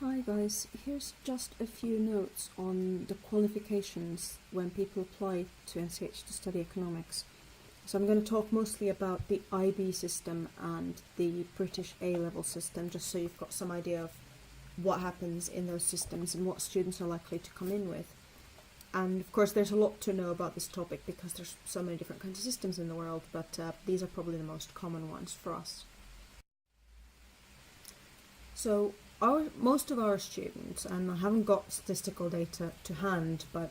Hi guys, here's just a few notes on the qualifications when people apply to NCH to study economics. So I'm going to talk mostly about the IB system and the British A-level system, just so you've got some idea of what happens in those systems and what students are likely to come in with. And of course there's a lot to know about this topic because there's so many different kinds of systems in the world, but these are probably the most common ones for us. So most of our students, and I haven't got statistical data to hand, but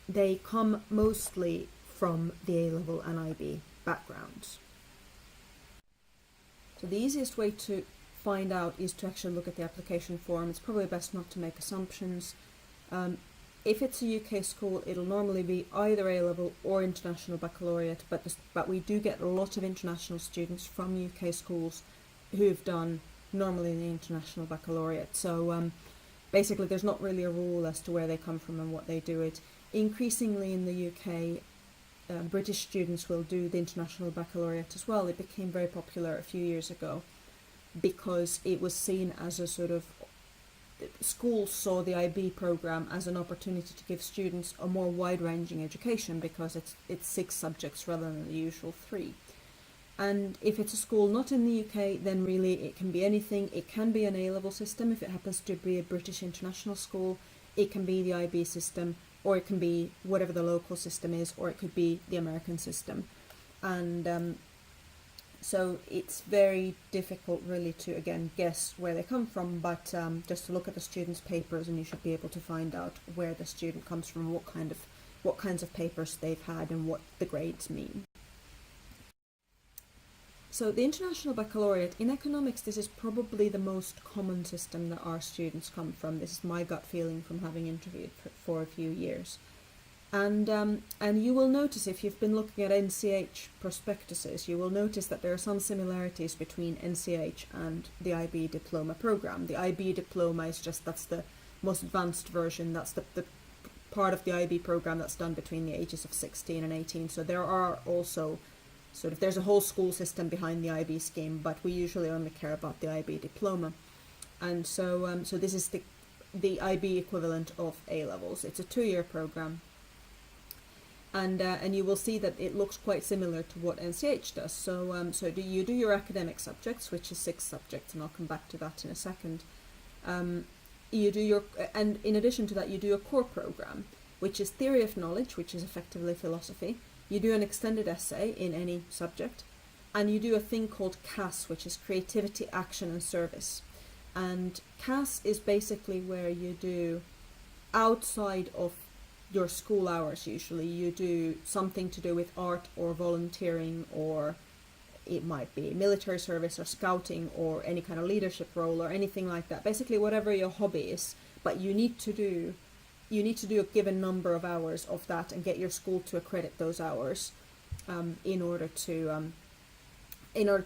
they come mostly from the A-level and IB backgrounds. So the easiest way to find out is to actually look at the application form. It's probably best not to make assumptions. If it's a UK school, it'll normally be either A-level or international baccalaureate, but we do get a lot of international students from UK schools who've done normally the international baccalaureate. So basically there's not really a rule as to where they come from and what they do it. Increasingly in the UK, British students will do the international baccalaureate as well. It became very popular a few years ago because it was seen as a sort of, schools saw the IB program as an opportunity to give students a more wide-ranging education because it's 6 subjects rather than the usual 3. And if it's a school not in the UK, then really it can be anything. It can be an A-level system if it happens to be a British international school. It can be the IB system, or it can be whatever the local system is, or it could be the American system. And so it's very difficult really to, again, guess where they come from, but just to look at the students' papers and you should be able to find out where the student comes from, what kinds of papers they've had and what the grades mean. So the International Baccalaureate, in economics, this is probably the most common system that our students come from. This is my gut feeling from having interviewed for a few years. And you will notice, if you've been looking at NCH prospectuses, you will notice that there are some similarities between NCH and the IB diploma program. The IB diploma is that's the most advanced version. That's the part of the IB program that's done between the ages of 16 and 18. So there are also there's a whole school system behind the IB scheme, but we usually only care about the IB diploma. And so this is the IB equivalent of A-levels. It's a 2-year program. And you will see that it looks quite similar to what NCH does. So you do your academic subjects, which is 6 subjects, and I'll come back to that in a second. You do and in addition to that, you do a core program, which is theory of knowledge, which is effectively philosophy. You do an extended essay in any subject, and you do a thing called CAS, which is creativity, action and service. And CAS is basically where you do, outside of your school hours usually, you do something to do with art or volunteering, or it might be military service or scouting or any kind of leadership role or anything like that. Basically whatever your hobby is, but you need to do a given number of hours of that and get your school to accredit those hours in order to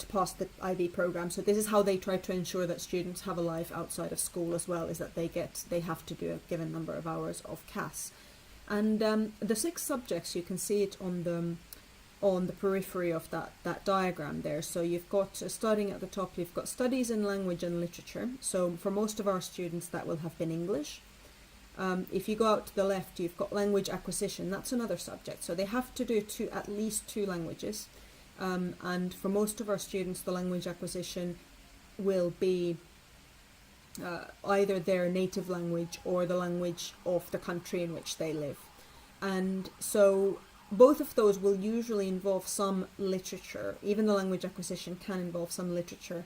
pass the IB program. So this is how they try to ensure that students have a life outside of school as well, is that they have to do a given number of hours of CAS. And the 6 subjects, you can see it on the periphery of that diagram there. So you've got, starting at the top, you've got studies in language and literature. So for most of our students that will have been English. If you go out to the left, you've got language acquisition. That's another subject. So they have to do at least 2 languages. And for most of our students, the language acquisition will be either their native language or the language of the country in which they live. And so both of those will usually involve some literature. Even the language acquisition can involve some literature.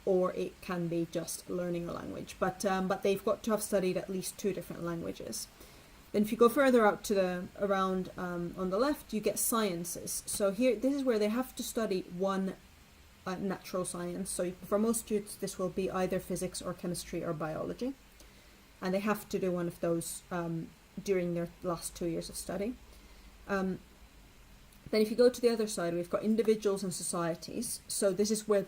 Or it can be just learning a language, but they've got to have studied at least 2 different languages. Then if you go further out to around on the left, you get sciences. So here, this is where they have to study one natural science. So for most students, this will be either physics or chemistry or biology, and they have to do one of those during their last 2 years of study. Then if you go to the other side, we've got individuals and societies. So this is where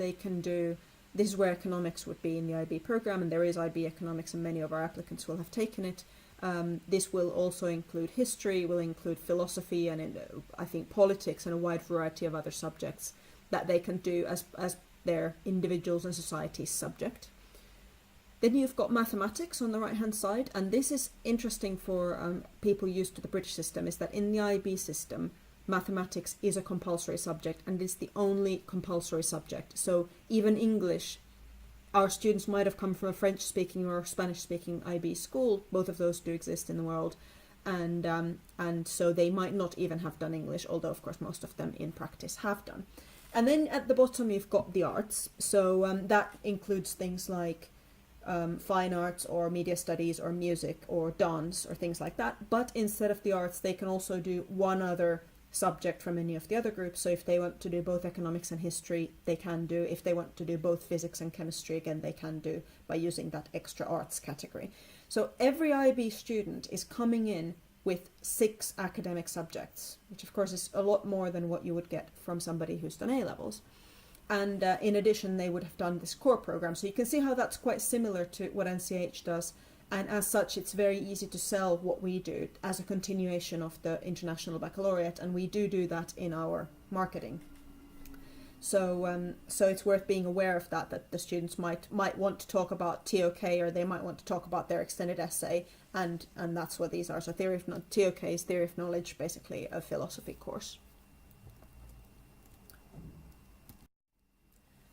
economics would be in the IB program, and there is IB economics, and many of our applicants will have taken it. This will also include history, will include philosophy, and I think politics, and a wide variety of other subjects that they can do as their individuals and societies subject. Then you've got mathematics on the right hand side, and this is interesting for people used to the British system, is that in the IB system, mathematics is a compulsory subject, and it's the only compulsory subject. So even English, our students might have come from a French speaking or Spanish speaking IB school, both of those do exist in the world, and so they might not even have done English, although of course most of them in practice have done. And then at the bottom you've got the arts, so that includes things like fine arts or media studies or music or dance or things like that. But instead of the arts, they can also do one other subject from any of the other groups. So if they want to do both economics and history, they can do. If they want to do both physics and chemistry, again, they can do by using that extra arts category. So every IB student is coming in with 6 academic subjects, which of course is a lot more than what you would get from somebody who's done A-levels. And in addition, they would have done this core program. So you can see how that's quite similar to what NCH does. And as such, it's very easy to sell what we do as a continuation of the International Baccalaureate. And we do that in our marketing. So so it's worth being aware of that the students might want to talk about TOK, or they might want to talk about their extended essay. And that's what these are. So TOK is Theory of Knowledge, basically a philosophy course.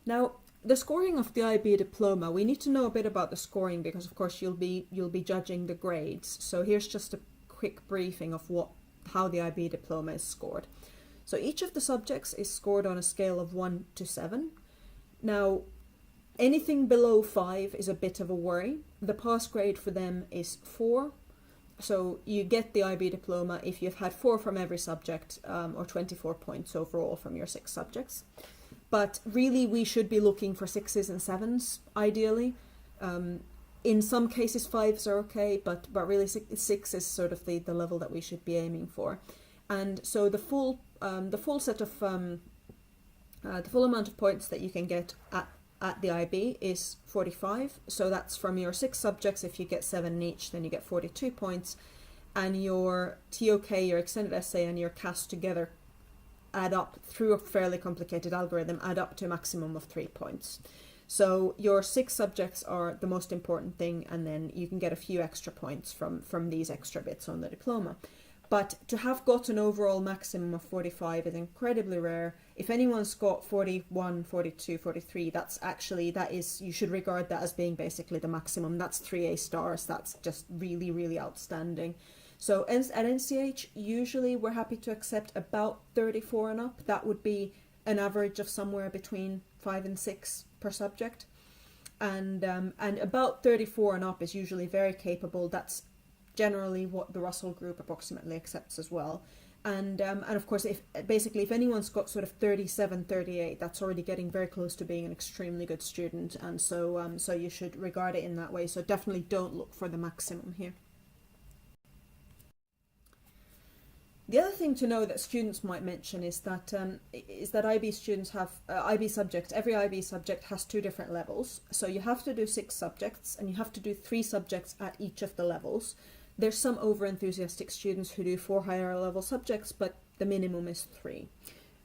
Now, the scoring of the IB diploma, we need to know a bit about the scoring because, of course, you'll be judging the grades. So here's just a quick briefing of how the IB diploma is scored. So each of the subjects is scored on a scale of 1 to 7. Now, anything below 5 is a bit of a worry. The pass grade for them is 4. So you get the IB diploma if you've had 4 from every subject, or 24 points overall from your 6 subjects. But really, we should be looking for 6s and 7s, ideally. In some cases, 5s are okay, but really 6 is sort of the level that we should be aiming for. And so the full set of the full amount of points that you can get at the IB is 45. So that's from your 6 subjects. If you get 7 in each, then you get 42 points. And your TOK, your extended essay, and your CAS together add up through a fairly complicated algorithm, add up to a maximum of 3 points. So your 6 subjects are the most important thing, and then you can get a few extra points from these extra bits on the diploma. But to have got an overall maximum of 45 is incredibly rare. If anyone's got 41, 42, 43, you should regard that as being basically the maximum. That's 3 A stars. That's just really, really outstanding. So at NCH, usually we're happy to accept about 34 and up. That would be an average of somewhere between 5 and 6 per subject. And about 34 and up is usually very capable. That's generally what the Russell Group approximately accepts as well. And of course, if anyone's got sort of 37, 38, that's already getting very close to being an extremely good student. And so you should regard it in that way. So definitely don't look for the maximum here. The other thing to know that students might mention is that IB students have IB subjects. Every IB subject has 2 different levels. So you have to do 6 subjects, and you have to do 3 subjects at each of the levels. There's some over-enthusiastic students who do 4 higher level subjects, but the minimum is 3.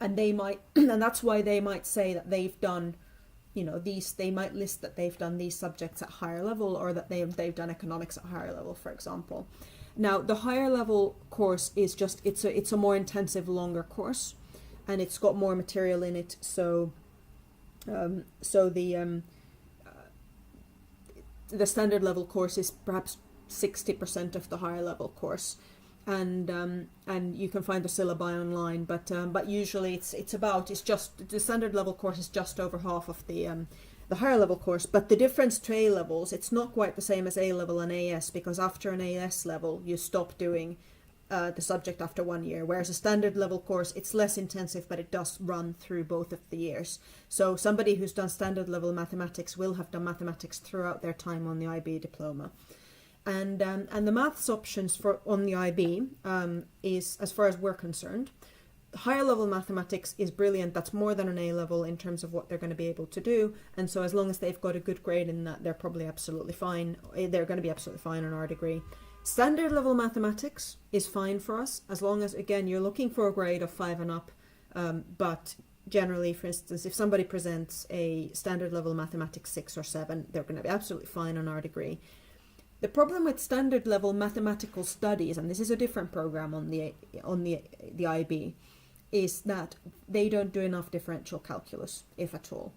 And and that's why they might say that they've done, they might list that they've done these subjects at higher level, or that they've done economics at higher level, for example. Now, the higher level course is it's a more intensive, longer course, and it's got more material in it. So the standard level course is perhaps 60% of the higher level course, and you can find the syllabi online. But usually the standard level course is just over half of the higher level course. But the difference to A levels, it's not quite the same as A level and AS, because after an AS level you stop doing the subject after 1 year, whereas a standard level course, it's less intensive, but it does run through both of the years. So somebody who's done standard level mathematics will have done mathematics throughout their time on the IB diploma. And the maths options on the IB is, as far as we're concerned, higher level mathematics is brilliant. That's more than an A level in terms of what they're going to be able to do. And so as long as they've got a good grade in that, they're probably absolutely fine. They're going to be absolutely fine on our degree. Standard level mathematics is fine for us, as long as, again, you're looking for a grade of 5 and up, but generally, for instance, if somebody presents a standard level mathematics 6 or 7, they're going to be absolutely fine on our degree. The problem with standard level mathematical studies, and this is a different program on the IB, is that they don't do enough differential calculus, if at all.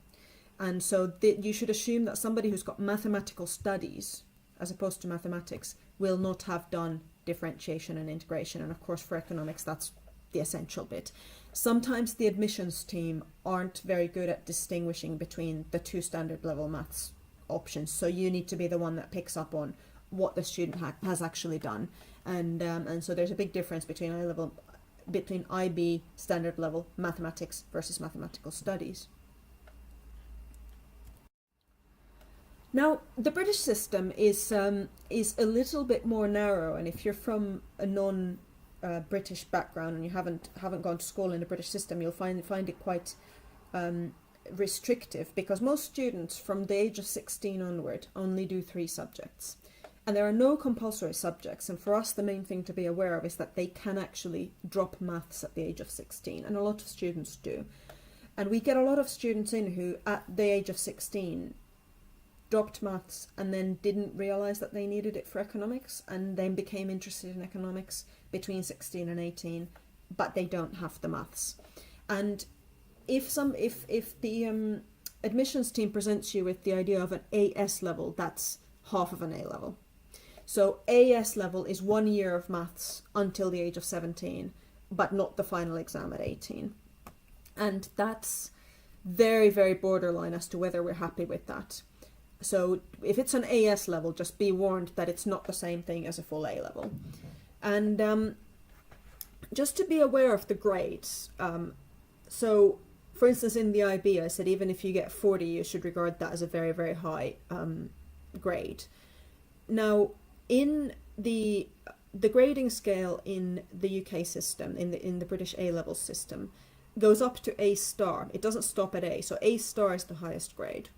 And so you should assume that somebody who's got mathematical studies, as opposed to mathematics, will not have done differentiation and integration. And of course, for economics, that's the essential bit. Sometimes the admissions team aren't very good at distinguishing between the two standard level maths options. So you need to be the one that picks up on what the student has actually done. And so there's a big difference between IB standard level mathematics versus mathematical studies. Now, the British system is a little bit more narrow, and if you're from a non-British background and you haven't gone to school in the British system, you'll find it quite restrictive, because most students from the age of 16 onward only do 3 subjects. And there are no compulsory subjects, and for us the main thing to be aware of is that they can actually drop maths at the age of 16, and a lot of students do. And we get a lot of students in who, at the age of 16, dropped maths and then didn't realise that they needed it for economics, and then became interested in economics between 16 and 18, but they don't have the maths. And if the admissions team presents you with the idea of an AS level, that's half of an A level. So AS level is 1 year of maths until the age of 17, but not the final exam at 18. And that's very, very borderline as to whether we're happy with that. So if it's an AS level, just be warned that it's not the same thing as a full A level. And just to be aware of the grades. So for instance, in the IB, I said even if you get 40, you should regard that as a very, very high grade. Now, in the grading scale in the UK system, in the British A-level system, goes up to A star. It doesn't stop at A. So A star is the highest grade.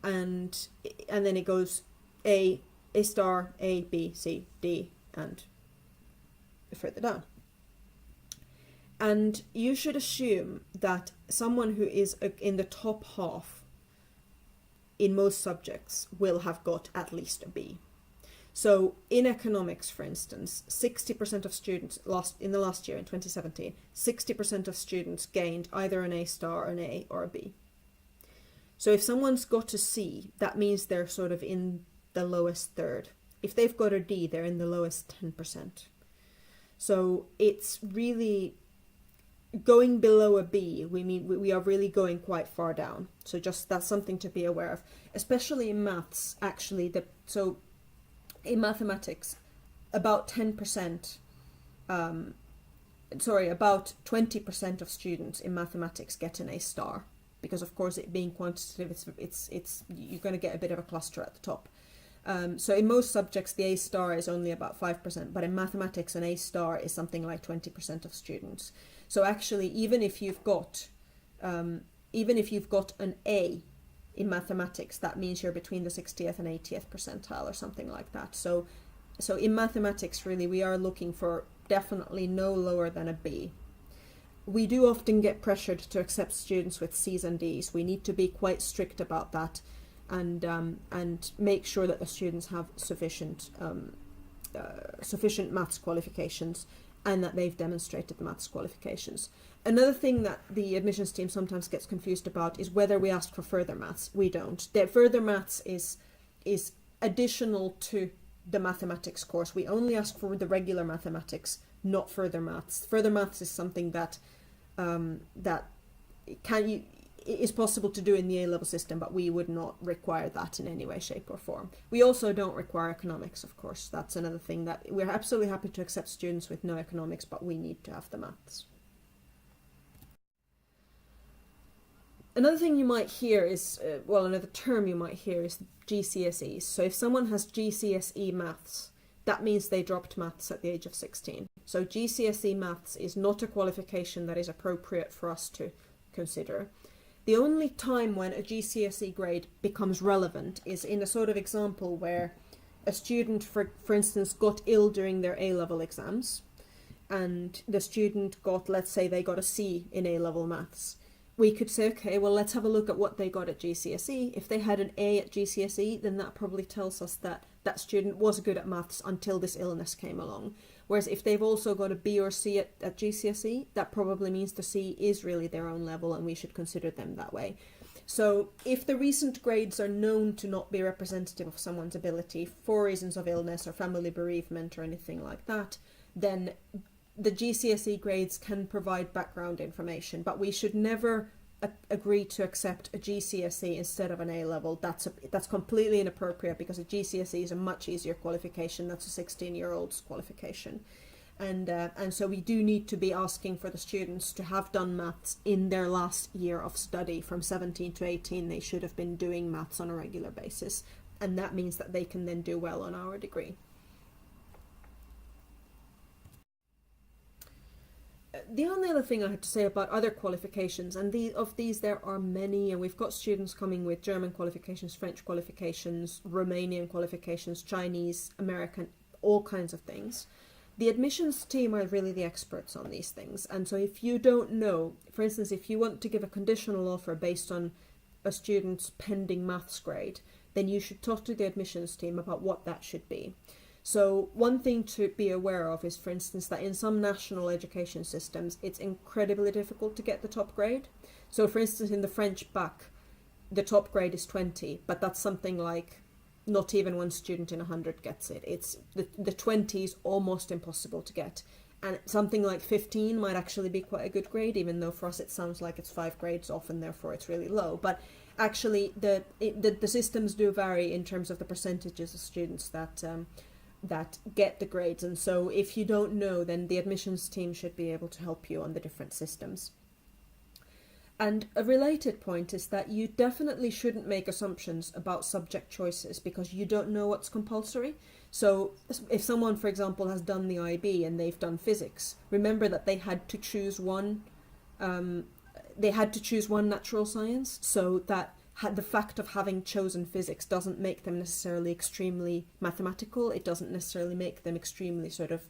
And then it goes A star, A, B, C, D, and further down. And you should assume that someone who is in the top half in most subjects will have got at least a B. So in economics, for instance, 60% of students in the last year, in 2017, 60% of students gained either an A star, an A, or a B. So if someone's got a C, that means they're sort of in the lowest third. If they've got a D, they're in the lowest 10%. So it's really going below a B. We are really going quite far down. So just that's something to be aware of, especially in maths. Actually, so in mathematics, about 10%. About 20% of students in mathematics get an A star. Because of course, it being quantitative, it's you're going to get a bit of a cluster at the top. So in most subjects, the A star is only about 5%, but in mathematics, an A star is something like 20% of students. So actually, even if you've got an A in mathematics, that means you're between the 60th and 80th percentile or something like that. So in mathematics, really, we are looking for definitely no lower than a B. We do often get pressured to accept students with C's and D's. We need to be quite strict about that, and make sure that the students have sufficient maths qualifications, and that they've demonstrated the maths qualifications. Another thing that the admissions team sometimes gets confused about is whether we ask for further maths. We don't. The further maths is additional to the mathematics course. We only ask for the regular mathematics, not further maths. Further maths is something that is possible to do in the A-level system, but we would not require that in any way, shape or form. We also don't require economics, of course. That's another thing that we're absolutely happy to accept students with no economics, but we need to have the maths. Another thing you might hear is, another term you might hear is GCSEs. So if someone has GCSE maths, that means they dropped maths at the age of 16. So GCSE maths is not a qualification that is appropriate for us to consider. The only time when a GCSE grade becomes relevant is in a sort of example where a student, for instance, got ill during their A-level exams, and the student got, let's say they got a C in A-level maths, we could say, okay, well, let's have a look at what they got at GCSE. If they had an A at GCSE, then that probably tells us that that student was good at maths until this illness came along. Whereas if they've also got a B or C at GCSE, that probably means the C is really their own level and we should consider them that way. So if the recent grades are known to not be representative of someone's ability for reasons of illness or family bereavement or anything like that, then the GCSE grades can provide background information, but we should never agree to accept a GCSE instead of an A level. That's completely inappropriate, because a GCSE is a much easier qualification. That's a 16-year-old's qualification. And so we do need to be asking for the students to have done maths in their last year of study. From 17 to 18, they should have been doing maths on a regular basis, and that means that they can then do well on our degree. The only other thing I had to say about other qualifications, and of these there are many, and we've got students coming with German qualifications, French qualifications, Romanian qualifications, Chinese, American, all kinds of things. The admissions team are really the experts on these things, and so if you don't know, for instance, if you want to give a conditional offer based on a student's pending maths grade, then you should talk to the admissions team about what that should be. So one thing to be aware of is, for instance, that in some national education systems, it's incredibly difficult to get the top grade. So for instance, in the French bac, the top grade is 20, but that's something like not even one student in 100 gets it. It's the 20 is almost impossible to get. And something like 15 might actually be quite a good grade, even though for us it sounds like it's 5 grades off and therefore it's really low. But actually the systems do vary in terms of the percentages of students that get the grades, and so if you don't know, then the admissions team should be able to help you on the different systems. And a related point is that you definitely shouldn't make assumptions about subject choices because you don't know what's compulsory. So if someone, for example, has done the IB and they've done physics, remember that they had to choose one natural science, so that the fact of having chosen physics doesn't make them necessarily extremely mathematical. It doesn't necessarily make them extremely sort of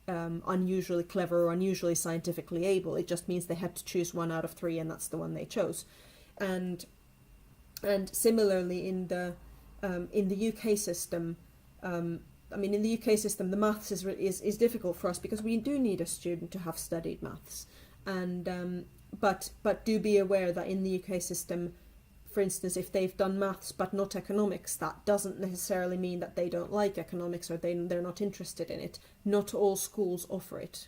unusually clever or unusually scientifically able. It just means they had to choose 1 out of 3, and that's the one they chose. And similarly in the UK system, in the UK system, the maths is difficult for us because we do need a student to have studied maths, and but do be aware that in the UK system, for instance, if they've done maths but not economics, that doesn't necessarily mean that they don't like economics or they're not interested in it. Not all schools offer it.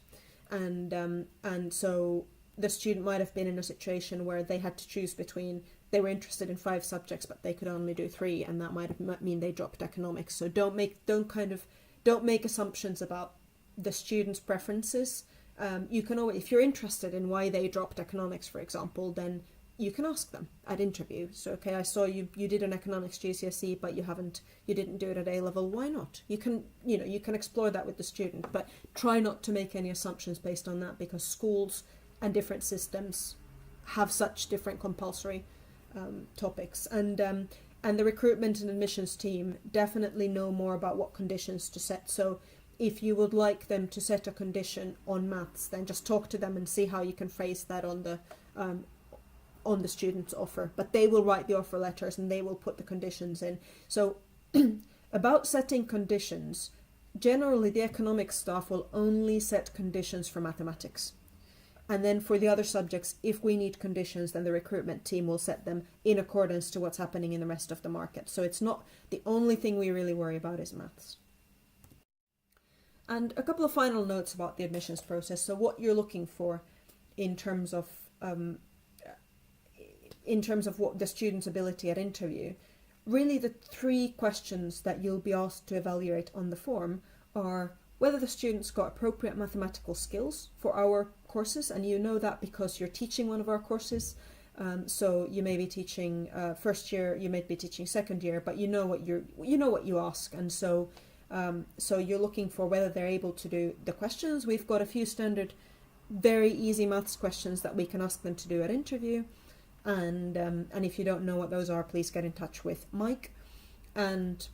And so the student might have been in a situation where they had to choose between, they were interested in 5 subjects but they could only do 3, and that might mean they dropped economics. So don't make assumptions about the student's preferences. You can always, if you're interested in why they dropped economics, for example, then you can ask them at interview. So, okay, I saw you did an economics GCSE, but you didn't do it at A level. Why not? You can explore that with the student, but try not to make any assumptions based on that, because schools and different systems have such different compulsory topics. And the recruitment and admissions team definitely know more about what conditions to set. So if you would like them to set a condition on maths, then just talk to them and see how you can phrase that on the student's offer. But they will write the offer letters and they will put the conditions in. So about setting conditions, generally the economics staff will only set conditions for mathematics. And then for the other subjects, if we need conditions, then the recruitment team will set them in accordance to what's happening in the rest of the market. So it's not the only thing we really worry about is maths. And a couple of final notes about the admissions process. So what you're looking for in terms of what the student's ability at interview, really the 3 questions that you'll be asked to evaluate on the form are whether the student's got appropriate mathematical skills for our courses, and you know that because you're teaching one of our courses. So you may be teaching first year, you may be teaching second year, but you know what you ask, and so you're looking for whether they're able to do the questions. We've got a few standard, very easy maths questions that we can ask them to do at interview. And if you don't know what those are, please get in touch with Mike. And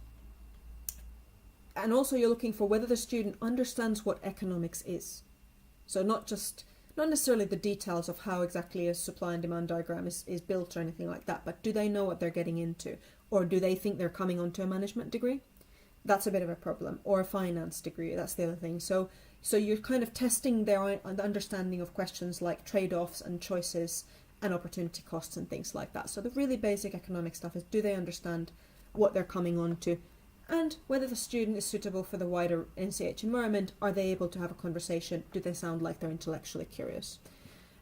also you're looking for whether the student understands what economics is. So not just not necessarily the details of how exactly a supply and demand diagram is built or anything like that, but do they know what they're getting into? Or do they think they're coming onto a management degree? That's a bit of a problem. Or a finance degree, that's the other thing. So you're kind of testing their understanding of questions like trade-offs and choices and opportunity costs and things like that. So the really basic economic stuff is, do they understand what they're coming onto? And whether the student is suitable for the wider NCH environment, are they able to have a conversation? Do they sound like they're intellectually curious?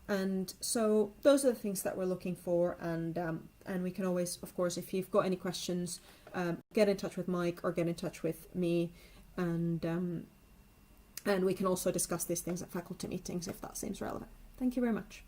And so those are the things that we're looking for. And we can always, of course, if you've got any questions, get in touch with Mike or get in touch with me. And we can also discuss these things at faculty meetings if that seems relevant. Thank you very much.